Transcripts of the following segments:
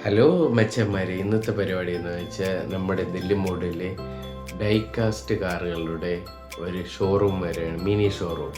Hello മച്ചന്മാരെ, ഇന്നത്തെ പരിപാടി എന്ന് വെച്ചാൽ നമ്മുടെ നെല്ലിമൂടിലെ ഡൈകാസ്റ്റ് കാറുകളുടെ ഒരു ഷോറൂം വരെയാണ്, മിനി ഷോറൂം.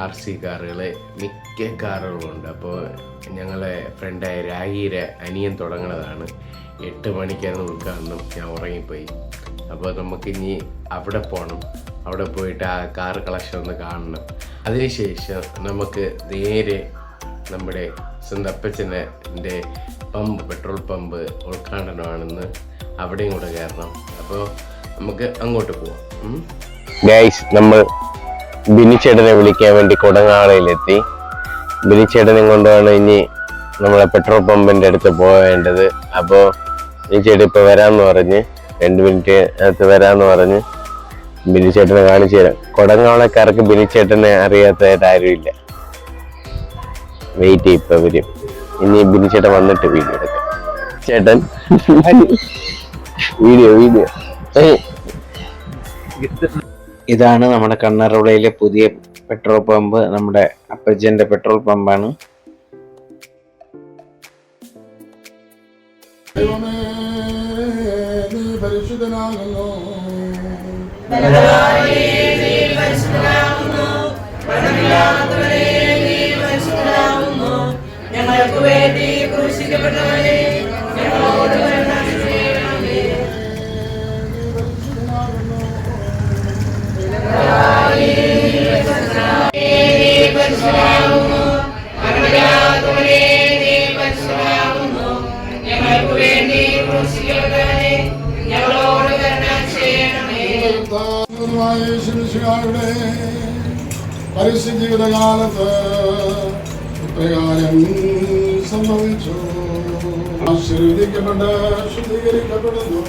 RC കാറുകൾ മിക്ക കാറുകളുണ്ട്. അപ്പോൾ ഞങ്ങളെ ഫ്രണ്ടായ രാഗിയുടെ അനിയൻ തുടങ്ങുന്നതാണ്. 8 മണിക്കാണ് ഉദ്ഘാടനം. ഞാൻ ഉറങ്ങിപ്പോയി. അപ്പോൾ നമുക്കിനി അവിടെ പോകണം. അവിടെ പോയിട്ട് ആ കാർ കളക്ഷൻ ഒന്ന് കാണണം. അതിനുശേഷം നമുക്ക് നേരെ നമ്മുടെ സ്വന്തം അപ്പച്ചൻ്റെ പെട്രോൾ പമ്പ് ഉദ്ഘാടനമാണെന്ന് അവിടെയും കൂടെ കയറണം. അപ്പോൾ നമുക്ക് അങ്ങോട്ട് പോവാം. ഗൈസ്, നമ്മൾ ബിനിച്ചേട്ടനെ വിളിക്കാൻ വേണ്ടി കൊടങ്ങാളയിലെത്തി. ബിനിച്ചേട്ടനെ കൊണ്ടാണ് ഇനി നമ്മളെ പെട്രോൾ പമ്പിൻ്റെ അടുത്ത് പോവേണ്ടത്. അപ്പോൾ ബിനിച്ചേട്ടൻ ഇപ്പോൾ വരാമെന്ന് പറഞ്ഞ് 2 മിനിറ്റ് അകത്ത് വരാമെന്ന് പറഞ്ഞ് ബിനിച്ചേട്ടനെ കാണിച്ചു തരാം. കൊടങ്ങാളക്കാർക്ക് ബിനിച്ചേട്ടനെ അറിയാത്തതായിട്ട് ആരുമില്ല. വെയിറ്റ് ഇപ്പൊ വരും. ഇനി ബിനിച്ചേട്ടൻ വന്നിട്ട് വീഡിയോ എടുക്കാം. ചേട്ടൻ വീഡിയോ ഇതാണ് നമ്മുടെ കണ്ണറവിളയിലെ പുതിയ പെട്രോൾ പമ്പ്. നമ്മുടെ അപ്പച്ചന്റെ പെട്രോൾ പമ്പാണ്. ഞങ്ങൾക്ക് വേണ്ടി ക്രൂശിക്കപ്പെട്ടവനെ ഞങ്ങളോട് കരുണ ചെയ്യണമേ. ഞങ്ങൾക്ക് വേണ്ടി ക്രൂശിക്കപ്പെട്ടവനെ ഞങ്ങളോട് കരുണ ചെയ്യണമേ. പരിസ്ഥിതി ജീവിതകാലത്ത് പ്രകാരം സംഭവിച്ചു. ആശീർവദിക്കപ്പെട്ട് ശുദ്ധീകരിക്കപ്പെടുന്നു.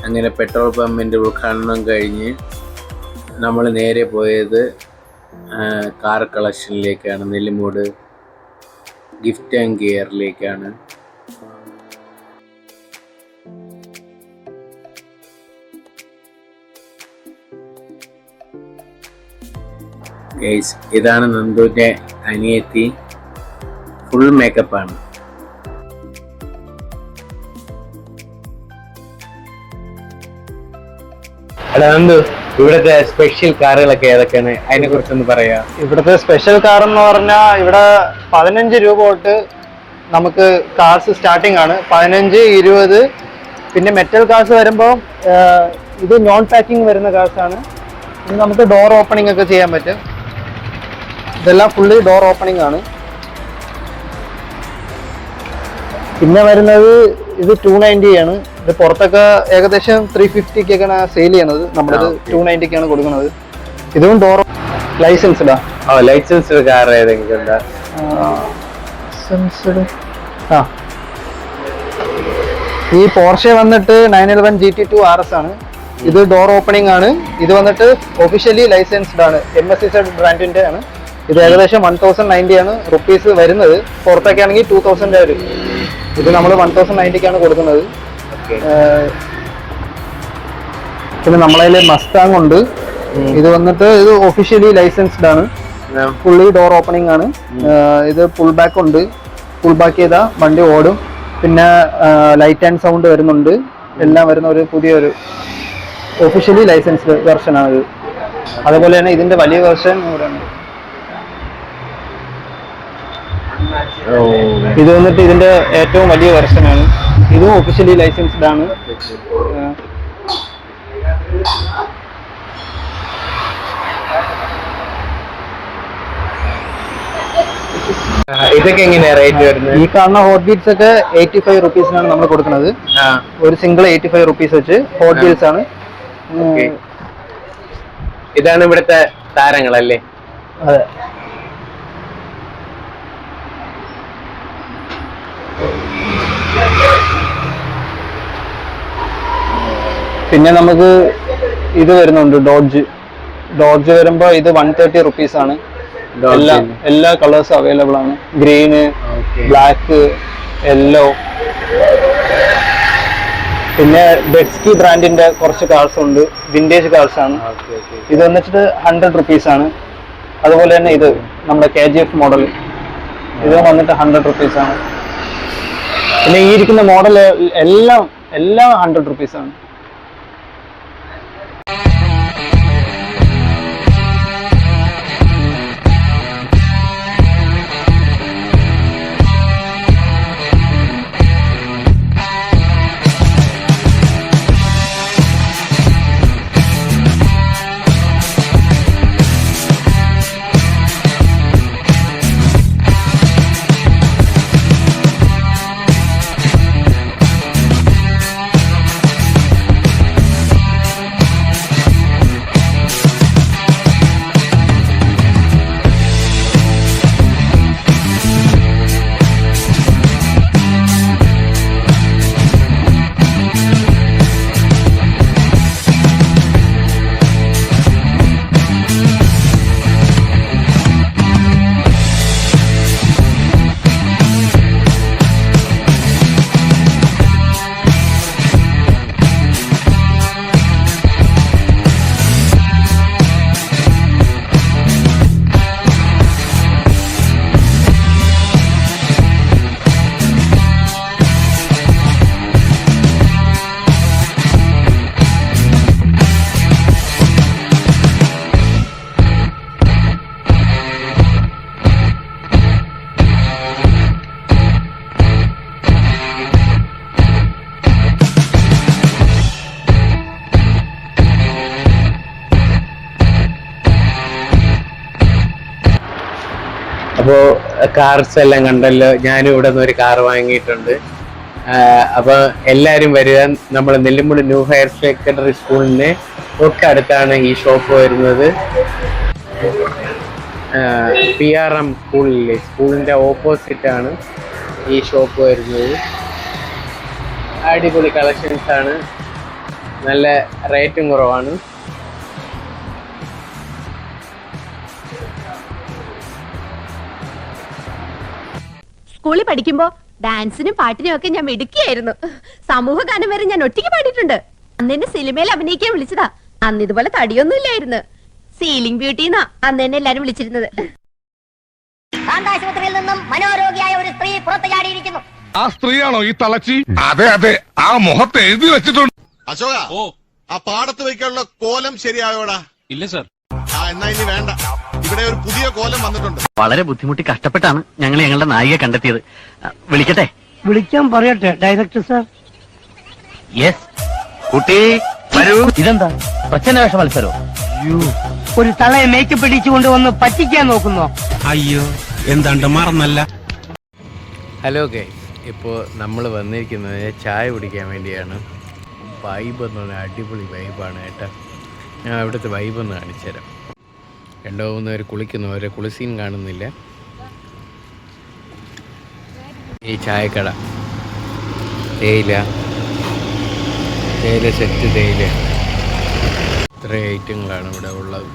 അങ്ങനെ പെട്രോൾ പമ്പിൻ്റെ ഉദ്ഘാടനം കഴിഞ്ഞ് നമ്മൾ നേരെ പോയത് കാർ കളക്ഷനിലേക്കാണ്. നെല്ലിമൂട് ഗിഫ്റ്റ് ആൻഡ് ഗിയറിലേക്കാണ്. ഗൈസ്, ഇതാണ് നന്ദുവിൻ്റെ അനിയത്തി. ഫുൾ മേക്കപ്പാണ്. അല്ല നന്ദു, ഇവിടുത്തെ സ്പെഷ്യൽ കാറുകളൊക്കെ ഏതൊക്കെയാണ്? അതിനെ കുറിച്ചൊന്ന് പറയാ. ഇവിടുത്തെ സ്പെഷ്യൽ കാർ എന്ന് പറഞ്ഞാൽ ഇവിടെ 15 രൂപ തൊട്ട് നമുക്ക് കാർസ് സ്റ്റാർട്ടിംഗ് ആണ്. 15, 20. പിന്നെ മെറ്റൽ കാർസ് വരുമ്പോൾ ഇത് നോൺ പാക്കിംഗ് വരുന്ന കാർസ് ആണ്. ഇത് നമുക്ക് ഡോർ ഓപ്പണിംഗ് ഒക്കെ ചെയ്യാൻ പറ്റും. ഇതെല്ലാം ഫുള്ളി ഡോർ ഓപ്പണിംഗ് ആണ്. പിന്നെ വരുന്നത് ഇത് 290 ആണ്. ഇത് പുറത്തൊക്കെ ഏകദേശം 350-ക്കൊക്കെയാണ് സെയിൽ ചെയ്യണത്. നമ്മളിത് 290-ക്കാണ് കൊടുക്കുന്നത്. ഇതും ഡോർ ലൈസൻസ്ഡാ. ഓ ലൈസൻസ്ഡ് കാർ ഏതെങ്കിലും ഉണ്ടോ? സെൻസഡ് ആ ഈ പോർഷെ വന്നിട്ട് 911 GT2 RS ആണ്. ഇത് ഡോർ ഓപ്പണിംഗ് ആണ്. ഇത് വന്നിട്ട് ഒഫീഷ്യലി ലൈസൻസ്ഡ് ആണ്, MSC ബ്രാൻഡിന്റെ ആണ്. ഇത് ഏകദേശം 1090 ആണ് റുപ്പീസ് വരുന്നത്. പുറത്തൊക്കെ ആണെങ്കിൽ 2000 വരും. ഇത് നമ്മൾ 1090ക്കാണ് കൊടുക്കുന്നത്. പിന്നെ നമ്മളതിൽ മസ്താങ് ഉണ്ട്. ഇത് വന്നിട്ട് ഇത് ഒഫീഷ്യലി ലൈസൻസ്ഡ് ആണ്, ഫുള്ളി ഡോർ ഓപ്പണിംഗ് ആണ്. ഇത് പുൾ ബാക്ക് ഉണ്ട്, പുൾ ബാക്ക് ചെയ്താൽ വണ്ടി ഓടും. പിന്നെ ലൈറ്റ് ആൻഡ് സൗണ്ട് വരുന്നുണ്ട്. എല്ലാം വരുന്ന ഒരു പുതിയൊരു ഒഫീഷ്യലി ലൈസൻസ്ഡ് വെർഷൻ ആണ് ഇത്. അതുപോലെ തന്നെ ഇതിന്റെ വലിയ വെർഷൻ ഇവിടെയാണ്. ഇത് വന്നിട്ട് ഇതിന്റെ ഏറ്റവും വലിയ വെർഷൻ ആണ്. ഇതും ഒഫീഷ്യലി ലൈസൻസ്ഡ് ആണ്. ഇതൊക്കെ എങ്ങനെയാ റേറ്റ് വരുന്നത്? ഈ കാണുന്ന ഹോട്ട് വീൽസ് ഒക്കെ 85 റുപ്പീസിനാണ് നമ്മൾ കൊടുക്കുന്നത്. ഒരു സിംഗിൾ 85 റുപ്പീസ് വെച്ച് ഹോട്ട് വീൽസ് ആണ്. ഇതാണ് ഇവിടുത്തെ താരങ്ങളല്ലേ? അതെ. പിന്നെ നമുക്ക് ഇത് വരുന്നുണ്ട്, ഡോഡ്ജ് വരുമ്പോ ഇത് 130 റുപ്പീസ് ആണ്. എല്ലാ കളേഴ്സും അവൈലബിൾ ആണ്. Green, black, yellow. പിന്നെ ബെഡ്സ്കി ബ്രാൻഡിന്റെ കുറച്ച് കാർസ് ഉണ്ട്, വിന്റേജ് കാർസ് ആണ്. ഇത് വന്നിട്ട് 100 റുപ്പീസ് ആണ്. അതുപോലെ തന്നെ ഇത് നമ്മുടെ KGF മോഡൽ, ഇത് വന്നിട്ട് 100 റുപ്പീസ് ആണ്. പിന്നെ ഈ ഇരിക്കുന്ന മോഡൽ എല്ലാം 100 റുപ്പീസ് ആണ്. അപ്പോ കാർസ് എല്ലാം കണ്ടല്ലോ. ഞാനും ഇവിടെ നിന്ന് ഒരു കാർ വാങ്ങിയിട്ടുണ്ട്. അപ്പൊ എല്ലാരും വരിക. നമ്മൾ നെല്ലിമുടി ന്യൂ ഹയർ സെക്കൻഡറി സ്കൂളിന് തൊട്ടടുത്താണ് ഈ ഷോപ്പ് വരുന്നത്. PRM സ്കൂളിലെ സ്കൂളിന്റെ ഓപ്പോസിറ്റ് ആണ് ഈ ഷോപ്പ് വരുന്നത്. അടിപൊളി കളക്ഷൻസ് ആണ്, നല്ല റേറ്റും കുറവാണ്. സ്കൂളിൽ പഠിക്കുമ്പോ ഡാൻസിനും പാട്ടിനും ഒക്കെ ഞാൻ മിടുക്കിയായിരുന്നു. സമൂഹ ഗാനം വരെ ഞാൻ ഒറ്റയ്ക്ക് പാടിയിട്ടുണ്ട്. അന്ന് എന്നെ സിനിമയിൽ അഭിനയിക്കാൻ വിളിച്ചതാ. അന്ന് ഇതുപോലെ തടിയൊന്നും ഇല്ലായിരുന്നു. സീലിംഗ് ബ്യൂട്ടി എന്നാ അന്ന് എന്നെ എല്ലാരും വിളിച്ചിരുന്നത്. ആശുപത്രിയിൽ നിന്നും മനോരോഗിയായ ഒരു സ്ത്രീ പുറത്തു ചാടിയിരിക്കുന്നു. ആ സ്ത്രീയാണോ ഈ തളച്ചി? അതെ അതെ, ആ മുഖത്ത് എഴുതി വെച്ചിട്ടുണ്ട്. അശോക, ആ പാടത്ത് വയ്ക്കാനുള്ള കോലം ശരിയായോടാ? ഇല്ല സർ. എന്നാ ഇനി വേണ്ട, ഇവിടെ ഒരു പുതിയ കോലം വന്നിട്ടുണ്ട്. വളരെ ബുദ്ധിമുട്ടി കഷ്ടപ്പെട്ടാണ് ഞങ്ങൾ ഞങ്ങളുടെ നായികയെ കണ്ടെത്തിയത്. വിളിക്കട്ടെ? വിളിക്കാൻ പറയട്ടെ ഡയറക്ടർ സാർ? യെസ്. കുട്ടി വരൂ. ഇതെന്താ പ്രച്ഛന്ന വേഷ മത്സരോ? ഒരു തളയെ മേക്കപ്പ് ഇടിച്ചുകൊണ്ട് വന്ന് പറ്റിക്കാൻ നോക്കുന്നോ? അയ്യോ, എന്താണ്ട് മറന്നല്ല. ഹലോ ഗൈസ്, ഇപ്പോൾ നമ്മൾ വന്നിരിക്കുന്നത് ചായ കുടിക്കാൻ വേണ്ടിയാണ്. വൈബ് എന്ന് പറഞ്ഞാൽ അടിപൊളി വൈബാണ് കേട്ടോ. ഞാൻ ഇവിടുത്തെ വൈബ് ഒന്ന് കാണിച്ചു തരാം. രണ്ടോ മൂന്ന് പേര് കുളിക്കുന്നു, അവരെ കുളിസീൻ കാണുന്നില്ല. ഈ ചായക്കട തേയില സെറ്റ് തേയില, ഇത്രയും ഐറ്റങ്ങളാണ് ഇവിടെ ഉള്ളത്.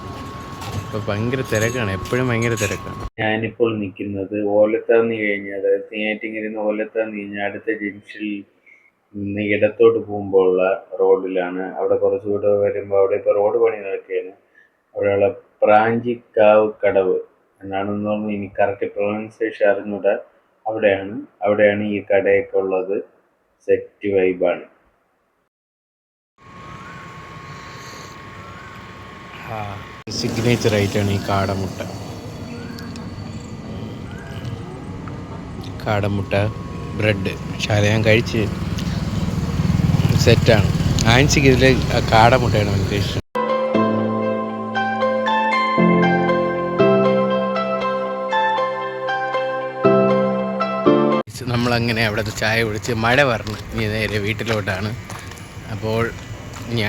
ഇപ്പോൾ ഭയങ്കര തിരക്കാണ്, എപ്പോഴും ഭയങ്കര തിരക്കാണ്. ഞാനിപ്പോൾ നിൽക്കുന്നത് ഓലത്താന്ന് കഴിഞ്ഞ്, അതായത് നെയ്യാറ്റിൻകരയിൽ നിന്ന് ഓലത്താന്ന് കഴിഞ്ഞ് അടുത്ത ജംഗ്ഷനിൽ നിന്ന് ഇടത്തോട്ട് പോകുമ്പോൾ ഉള്ള റോഡിലാണ്. അവിടെ കുറച്ചുകൂടെ വരുമ്പോൾ അവിടെ ഇപ്പോൾ റോഡ് പണി നടക്കുകയാണ്. അവിടെയുള്ള പ്രാഞ്ചിക്കാവ് കടവ് എന്നാണെന്ന് തോന്നുന്നു, ഇനി കറക്റ്റ് പ്രൊനൗൺസിയേഷൻ അറിഞ്ഞൂടെ. അവിടെയാണ് ഈ കടയൊക്കെ ഉള്ളത്. സെറ്റ് വൈബാണ്. സിഗ്നേച്ചർ ആയിട്ടാണ് ഈ കാടമുട്ട ബ്രെഡ്. പക്ഷേ അത് ഞാൻ കഴിച്ച് സെറ്റാണ്. ആൻസിക്ക് ഇതിൽ കാടമുട്ടയാണ് ഭയങ്കര ഇഷ്ടം. നമ്മളങ്ങനെ അവിടുത്തെ ചായ കുടിച്ച് മഴ പറഞ്ഞു ഇനി നേരെ വീട്ടിലോട്ടാണ്. അപ്പോൾ ഇനി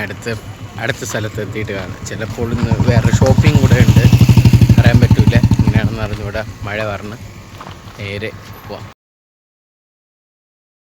അടുത്ത സ്ഥലത്ത് എത്തിയിട്ട് കാണാം. ചിലപ്പോൾ ഇന്ന് വേറെ ഷോപ്പിംഗ് കൂടെ ഉണ്ട്, പറയാൻ പറ്റൂല എങ്ങനെയാണെന്ന് അറിഞ്ഞുകൂടാ. മഴ പറഞ്ഞ് നേരെ പോവാം.